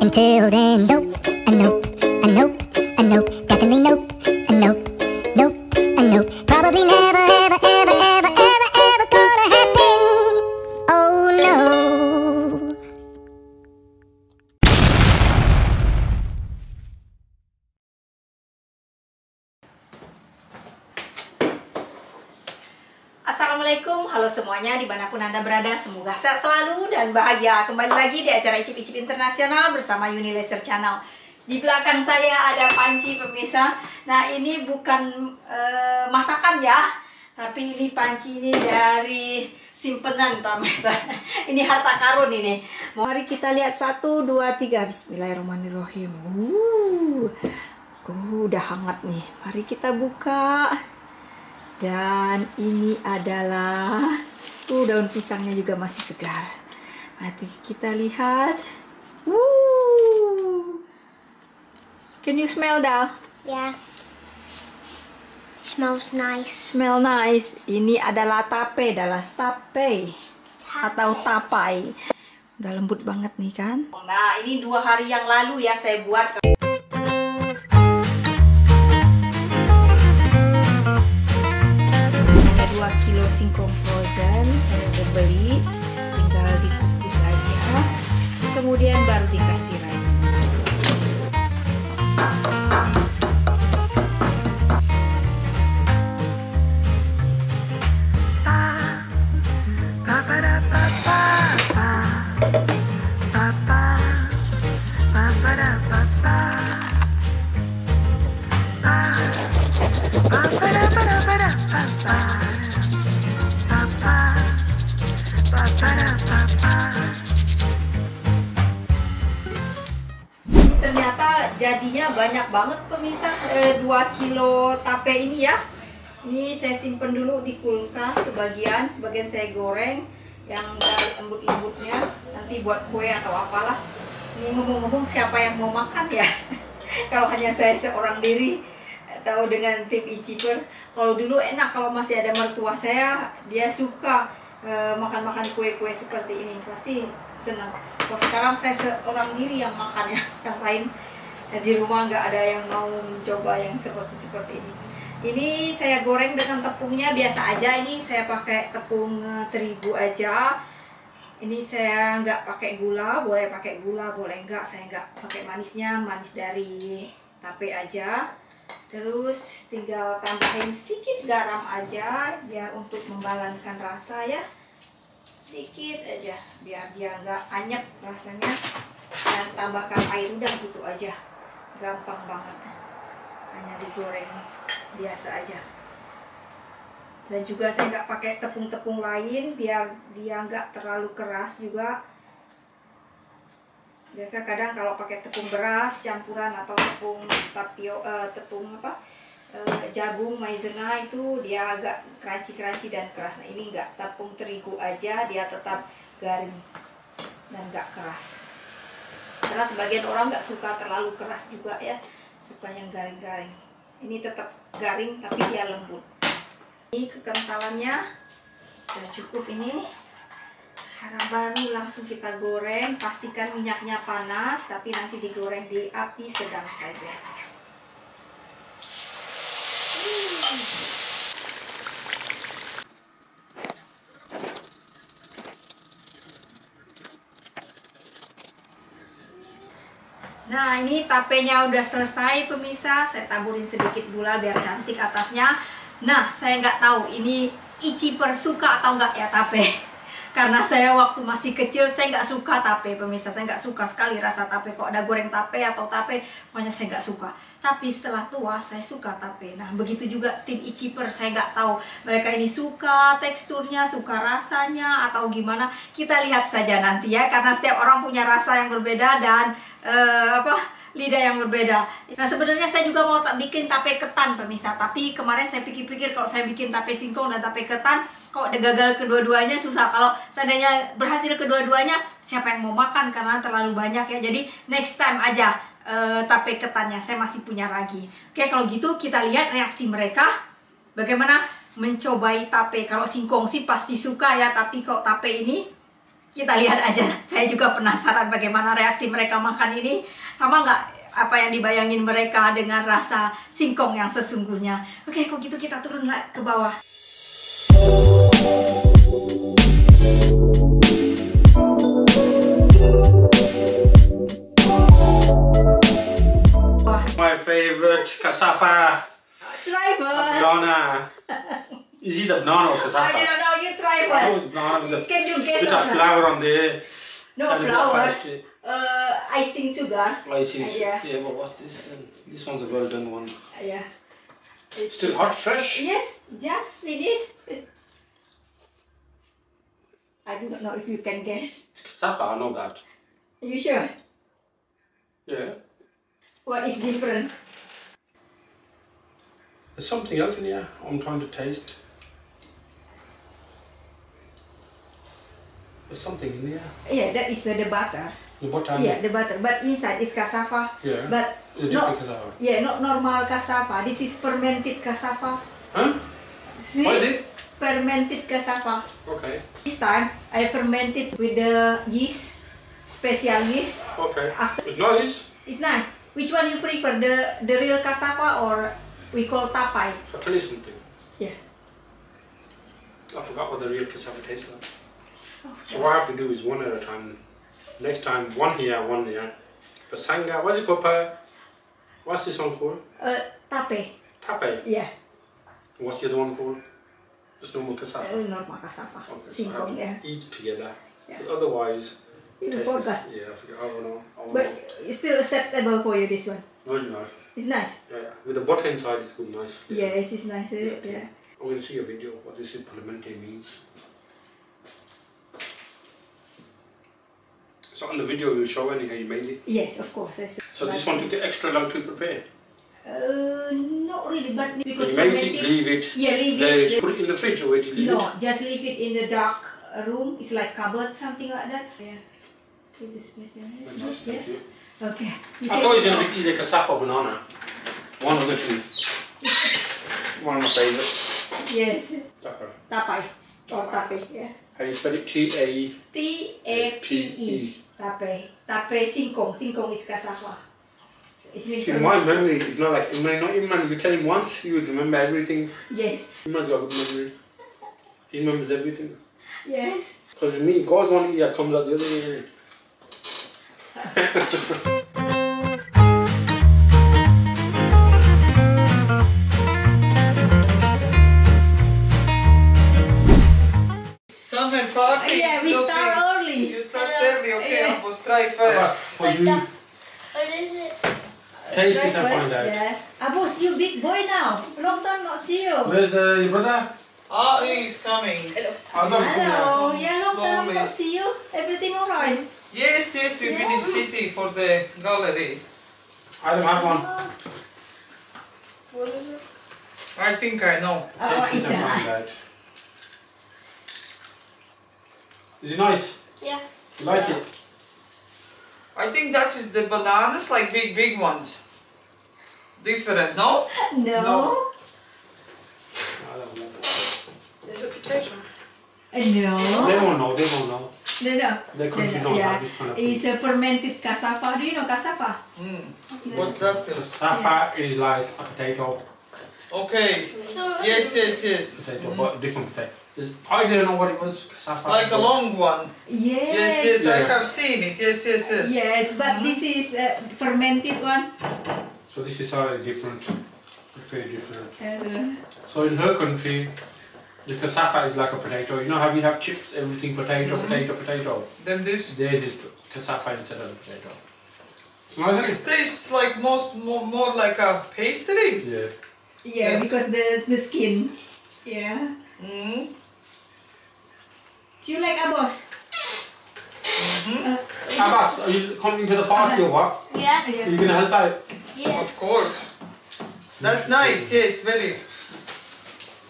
Until then, nope, a nope, a nope, a nope, definitely nope, a nope, nope, a nope. Probably never, ever, ever, ever, ever, ever gonna happen. Oh no. Assalamualaikum, halo semuanya dimanapun Anda berada, semoga sehat selalu dan bahagia. Kembali lagi di acara Icip-icip internasional bersama Yunileisure channel. Di belakang saya ada panci pemirsa. Nah ini bukan masakan ya, tapi ini panci ini dari simpenan pemirsa. Ini harta karun ini. Mari kita lihat 1, 2, 3. Bismillahirrahmanirrahim. Udah hangat nih. Mari kita buka. Dan ini adalah daun pisangnya juga masih segar. Nanti kita lihat. Can you smell, Dal? Yeah. Smells nice. Smell nice. Ini adalah tape, atau tapai. Udah lembut banget nih kan. Nah, ini 2 hari yang lalu ya saya buat. Kilo singkong frozen saya udah beli, tinggal dikukus aja, kemudian baru dikasih lagi. Ternyata jadinya banyak banget pemirsa, 2 kilo tape ini ya. Ini saya simpen dulu di kulkas, sebagian saya goreng yang dari lembut-lembutnya nanti buat kue atau apalah. Ini ngomong-ngomong siapa yang mau makan ya? Kalau hanya saya seorang diri atau dengan tim icipier. Kalau dulu enak, kalau masih ada mertua saya, dia suka makan-makan kue-kue seperti ini, pasti senang. Kalau sekarang saya seorang diri yang makan ya, yang lain di rumah nggak ada yang mau mencoba yang seperti ini. Ini saya goreng dengan tepungnya biasa aja. Ini saya pakai tepung terigu aja. Ini saya nggak pakai gula, boleh pakai gula, boleh enggak. Saya nggak pakai manisnya, manis dari tape aja. Terus tinggal tambahin sedikit garam aja biar untuk membalankan rasa ya. Sedikit aja biar dia nggak anyep rasanya. Dan tambahkan air, udah gitu aja. Gampang banget. Hanya digoreng biasa aja. Dan juga saya nggak pakai tepung-tepung lain biar dia nggak terlalu keras juga. Biasa kadang kalau pakai tepung beras campuran atau tepung jagung maizena itu dia agak crunchy dan keras. Nah ini enggak, tepung terigu aja dia tetap garing dan enggak keras. Karena sebagian orang nggak suka terlalu keras juga ya, suka yang garing-garing. Ini tetap garing tapi dia lembut. Ini kekentalannya sudah cukup ini. Sekarang baru langsung kita goreng, pastikan minyaknya panas, tapi nanti digoreng di api sedang saja. Nah ini tapenya udah selesai pemirsa, saya taburin sedikit gula biar cantik atasnya. Nah saya nggak tahu ini icipier suka atau nggak ya tape. Karena saya waktu masih kecil saya nggak suka tape pemirsa, saya nggak suka sekali rasa tape. Kok ada goreng tape atau tape, pokoknya saya nggak suka. Tapi setelah tua saya suka tape. Nah begitu juga tim icipier, saya nggak tahu mereka ini suka teksturnya, suka rasanya atau gimana. Kita lihat saja nanti ya, karena setiap orang punya rasa yang berbeda dan lidah yang berbeda. Nah sebenarnya saya juga mau bikin tape ketan pemirsa, tapi kemarin saya pikir-pikir kalau saya bikin tape singkong dan tape ketan, kok gagal kedua-duanya susah. Kalau seandainya berhasil kedua-duanya, siapa yang mau makan karena terlalu banyak ya. Jadi next time aja tape ketannya, saya masih punya lagi. Oke kalau gitu kita lihat reaksi mereka bagaimana mencobai tape. Kalau singkong sih pasti suka ya, tapi kok tape ini Kita lihat aja. Saya juga penasaran bagaimana reaksi mereka makan ini. Sama nggak apa yang dibayangin mereka dengan rasa singkong yang sesungguhnya. Oke, kalau gitu kita turun ke bawah. My favorite cassava. Try first. Banana. Is it a banana or cassava? I don't know, you try I know first. it's banana with a Can you guess bit of what? flour on there. No and a bit of flour. pastry. Icing sugar. I see. Yeah. Yeah, but what's this then? This one's a well done one. Yeah. Still hot, fresh? Yes, just finished. I do not know if you can guess. Cassava, I know that. Are you sure? Yeah. What is different? There's something else in here I'm trying to taste. There's something in here. Yeah, that is the butter. The butter. Yeah, the butter. But inside is cassava. Yeah. But The not, different cassava. yeah, not normal cassava. This is fermented cassava. Huh? See? What is it? Fermented cassava. Okay. This time I fermented with the yeast, special yeast. Okay. After It's nice. it's nice. Which one you prefer, the real cassava or we call tapai? I'll tell you something. Yeah. I forgot what the real cassava tastes like. Oh, So what I have to do is one at a time. Next time, one here, one there. Pasanga, what's it called? What's this one called? tape. Tape. Yeah. What's the other one called? Just normal cassava. Normal cassava. Okay, so I have Singkong, to yeah. eat together. Yeah. 'Cause otherwise, You taste this- forgot. yeah, I forgot. I don't know. But it's still acceptable for you, this one. Very nice. It's nice. Yeah, with the butter inside, it's good, nice. Yes, it's nice. Yeah. I'm going to see a video what this Parliamente means. So on the video, you'll show any how you made it. Yes, of course. So this one took extra long to prepare. Not really, but because You make it, fermented- leave it. Yeah, leave Then it. put it in the fridge or where do you leave No, it? just leave it in the dark room. It's like cupboard, something like that. Yeah. With this special yeast, Nice, yeah. thank you. Okay. You I can- thought it was going to be either cassava or banana. One of the two. One of my favourites. Yes. Tape. Tapai. Or tape, yeah. How do you spell it? T-A. T-A-P-E. Tape. Tape singkong. Singkong is cassava. It's been See, fermented. my memory is not like Imran. Not Imran, you tell him once, you would remember everything. Yes. Imran's got a good memory. He remembers everything. Yes. Because me, God's one ear comes out the other ear. Summer party. Yeah, we it's start okay. early. You start early, okay? Yeah. I must try first. For you, What is it? taste it and Breakfast, find out. yeah. Abos, you big boy now. Long time not see you. Where's your brother? Ah, he's coming. Hello. Yeah, long time Slowly. not see you. Everything alright? Yes, yes, we've been in city for the gallery. I don't have one. What is it? I think I know. What Taste is it and find that? out. Is it nice? Yeah. You like it? I think that is the bananas, like big ones. Different, no? No. No. I don't know. Is it potato? No. They won't know, they won't know. No. Their country don't have this kind of food. It's a fermented cassava. Do you know cassava? What that is? Cassava is like a potato, Okay. So Yes. but different potato. I didn't know what it was, cassava. Like a long one. Yes. Yes, I Yeah. have seen it. Yes. Yes, but this is a fermented one. So this is slightly different, very different. Uh, So in her country, the cassava is like a potato. You know how we have chips, everything potato, potato. Then this. Theirs is cassava instead of a potato. It's nice, It isn't tastes like more like a pastry. it? Yeah. yeah, Yes. because the skin. Yeah. Do you like abos? Abbas, are you coming to the party or what? yeah. Are you going to help out? Yeah. Of course. That's nice, yes, very.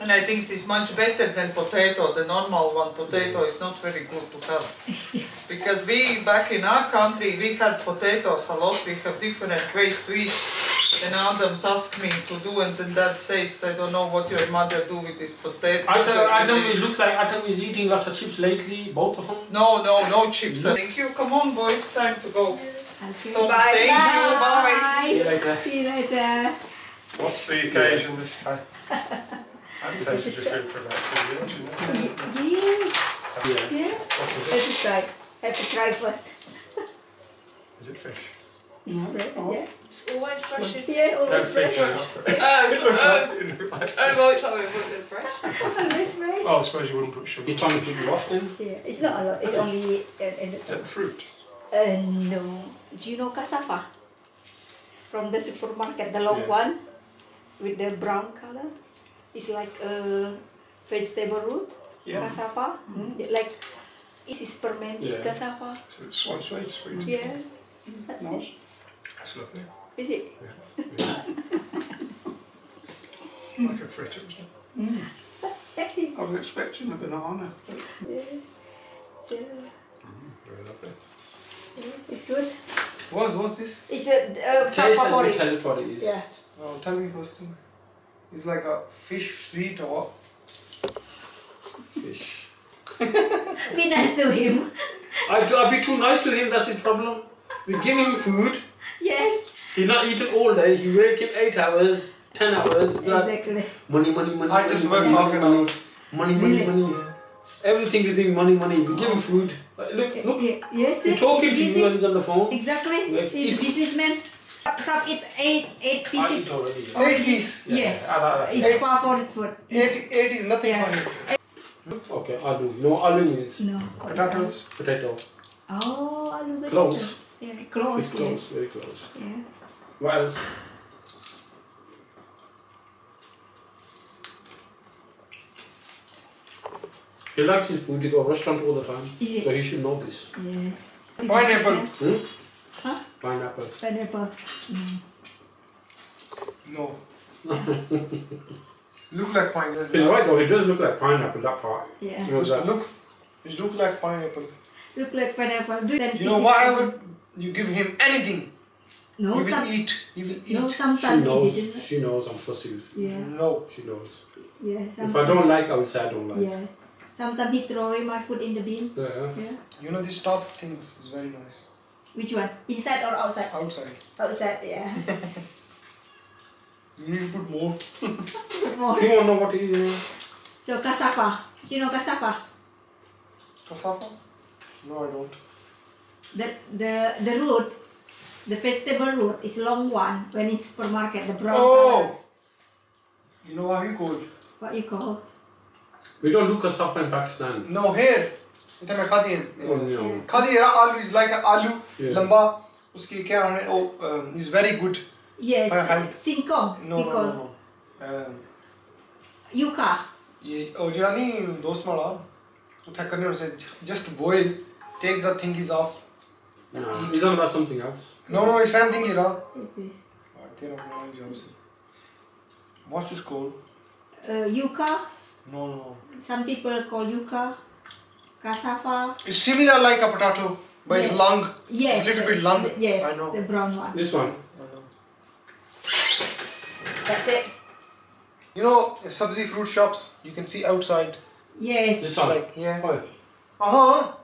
And I think it's much better than potato. The normal one, potato, is not very good to have. Because we, back in our country, we had potatoes a lot. We have different ways to eat and Adams asked me to do, and then Dad says, I don't know what your mother do with this potato. Adam, it looks like Adam is eating lots of chips lately, both of them. No chips. Thank you. Come on, boys, time to go. Okay. Stop. Bye. Thank you. Bye. See you later. See you later. What's the occasion this time? I haven't tasted your food for about 2 years, you know. Yes. Yeah. Yeah. What is Have it? to try. Have to try first. Is it fish? It's fresh, yeah. Always fresh, is it? Yeah, No, always fish, fresh. not fresh. Well, it's always been fresh. Always fresh. Oh, I suppose you wouldn't put sugar. He's trying to keep you off then. Yeah, it's not a lot. It's only in Is that fruit? no. Do you know cassava? From the supermarket, the long Yeah. one with the brown color. It's like a vegetable root. Yeah. Cassava. Like it is fermented Yeah. cassava. So it's sweet, sweet, sweet. Yeah. That's it. That's lovely. Is it? Like a fritter, isn't it? I was expecting a banana. Yeah. So, Very lovely. it's good. What's this? It's a Taste and papapori. you tell it what it is. Yeah. Oh, tell me first thing. It's like a fish sweet or what? Fish. Be nice to him. I'll be too nice to him, that's his problem. We give him food, Yes. he's not eating all day, he working 8 hours, 10 hours. Exactly. Money. I just work half an hour. Money. Really? Everything is doing money. We give him food. Look. Yes. He's talking to busy. you and he's on the phone. Exactly. Yes. He's a businessman. Some eat eight pieces. already. 8 piece. Yes. Eight. It's favorite food. 8 is nothing Yeah. for me. Okay, aloo. You know what aloo is? No. Potatoes. Potato. Oh, aloo potato. Close. Yeah, close. It's close, very close. Yeah. What else? He likes his food, he goes to a restaurant all the time. Is it? So he should know this. Yeah. Pineapple. Huh? Pineapple. Pineapple. No. Look like pineapple. He's right though, he does look like pineapple, that part. Yeah. You know that? Look. It look like pineapple. Look like pineapple. You know, whatever you give him anything, No, he will eat. He will eat. No, She sometimes he knows, didn't. she knows I'm fussy. Yeah. No. She knows. Yeah. If I don't like, I will say I don't like. Yeah. Sometimes he throw him or put in the bin. Yeah. Yeah. You know, these top things is very nice. Which one? Inside or outside? Outside. Outside, yeah. You need to put more. More. You won't know what it is, you know. So cassava. Do you know cassava? Cassava? No, I don't. The root, the vegetable root is long one when it's supermarket, the brown color. Oh! You know how you call? What you call? We don't do cassava in Pakistan. No, here. इधर मैं खाती हैं. Oh, no. खाती है aloo is like an aloo. Yeah. लंबा. उसकी क्या है? Oh, is very good. Yes, I- Singkong. No, we no, call. no, no. Yuca. ये जेड़ा नहीं दोस्त माला उठा करने उसे just boil, take the thingies off. No, he's on about something else. No, it's same thing here. Okay. तेरा बड़ा job से. What's this called? Yuca. No. Some people call yuca. Cassava. It's similar like a potato, but it's Yes. long. Yes. It's a little bit long. Yes. I know. The brown one. This one. I know. That's it. You know, sabzi fruit shops, you can see outside. Yes. This one. Like, yeah. Oh,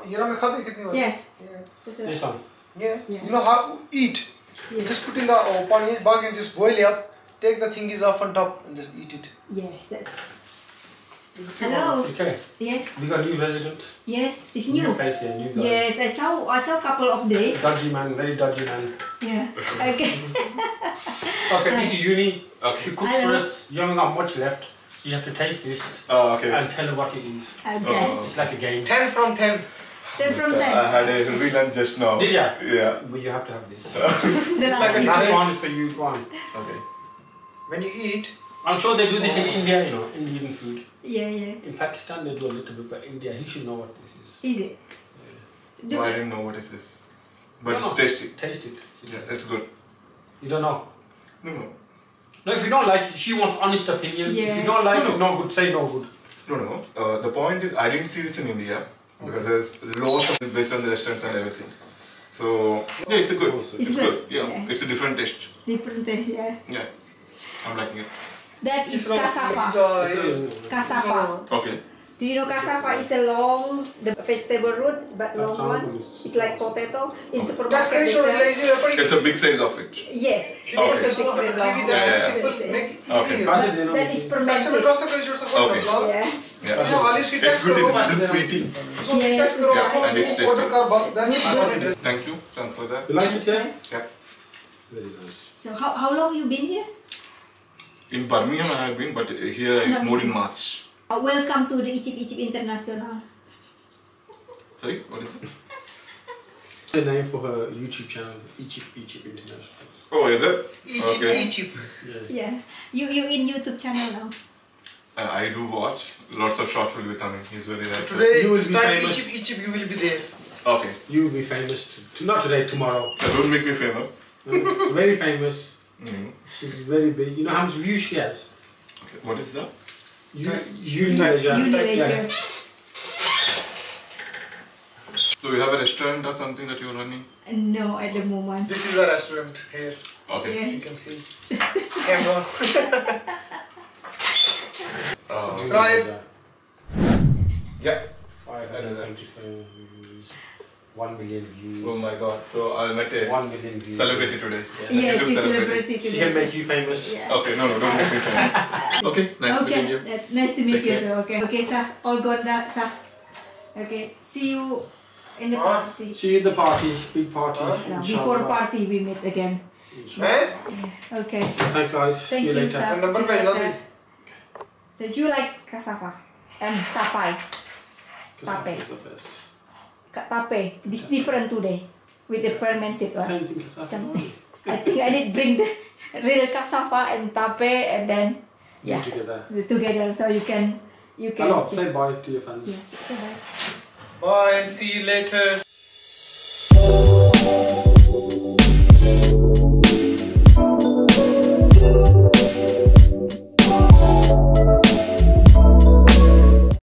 You know, मैं खाते कितनी बार? Yes. Yeah. That's it. this one. Yeah. Yeah. You know how eat? Yeah. Just put in the pani bag and just boil it up. Take the thingies off on top and just eat it. Yes. That's. You can see Hello. Okay. Yes. We got a new resident. Yes. It's New new. face here, new guy. Yes. I saw a couple of days. Dodgy man, very dodgy man. Yeah. Okay. Okay, this is Yuni. Okay. She cooks for Hello. us. You haven't got much left. So you have to taste this Oh, okay. and tell her what it is. Okay. It's like a game. 10 from 10. Then from I there. had a healthy lunch just now. Did ya? Yeah. But you have to have this. The last Like a piece. This nugget. one is for you, go on. Okay. When you eat, I'm sure they do this in India, you know, Indian food. Yeah, yeah. In Pakistan they do a little bit, but India, he should know what this is. Is it? Do No, I didn't know what is this. But No, it's no. tasty. Taste it. Yeah, it's good. You don't know? No. No, if you don't like it, she wants honest opinion. If Yeah. you don't like No, it, no good, say no good. The point is, I didn't see this in India because there's lots of it based on the restaurants and everything. So yeah, it's a good. It's good. Yeah, Yeah. it's a different taste. Different taste, yeah. Yeah, I'm liking it. That is It's not cassava. Cassava. Okay. Do you know cassava is a long, the vegetable root, but long one. It's like potato. In supermarket they sell. It's a big size of it. Yes, Okay. it's a big one. TV, Yeah, that's yeah. simple. Make it Okay. easy. That is Customer fermented. also can use Okay. Yeah. Yeah. No, Ali, she It's text good. her. It's sweetie. Yes. Yeah, and it's tasty. Order car bus. That's Thank you, Sam, for that. You like it, yeah? Yeah. Very nice. So how long you been here? In Birmingham I have been, but here I moved in March. Welcome to the Icip-icip International. Sorry, what is it? The name for her YouTube channel, Icip-icip International. Oh, is it? Icip-icip. Yeah. You in YouTube channel now. I do watch. Lots of shots will be coming. Usually that. Today, You will this be time famous. Icip-icip, you will be there. Okay. You will be famous, not today, tomorrow. Don't make me famous. Very famous. Mm. She's very big. You know how much views she has? Okay. What is that? Yunileisure. Yunileisure. So you have a restaurant or something that you're running? No, at the moment. This is the restaurant here. Okay. Yeah. You can see. Camera. Subscribe. Yeah. 575 views. 1 million views. Oh my god. So I met a 1 million views. celebrity today. Yes, YouTube she's celebrity. celebrity She today. can make you famous. Yeah. Okay, no, don't make me famous. Okay, nice meeting you. Okay, nice to meet Take you care. too. Okay, okay, sir. All gone, sir. Okay, see you in the party. See you at the party, big party. No, inshallah. before party we meet again. Eh? Okay. Thanks guys. Thank See you you, later. sir. Number See you by later. nothing. So you like cassava and tapai? Cassava is the best. Tape. This different today with the fermented one. Same thing cassava. Something. I think I need bring the real cassava and tape and then Yeah. yeah Together. together so you can Hello, say bye to your fans. Yes, say bye. Bye. See you later.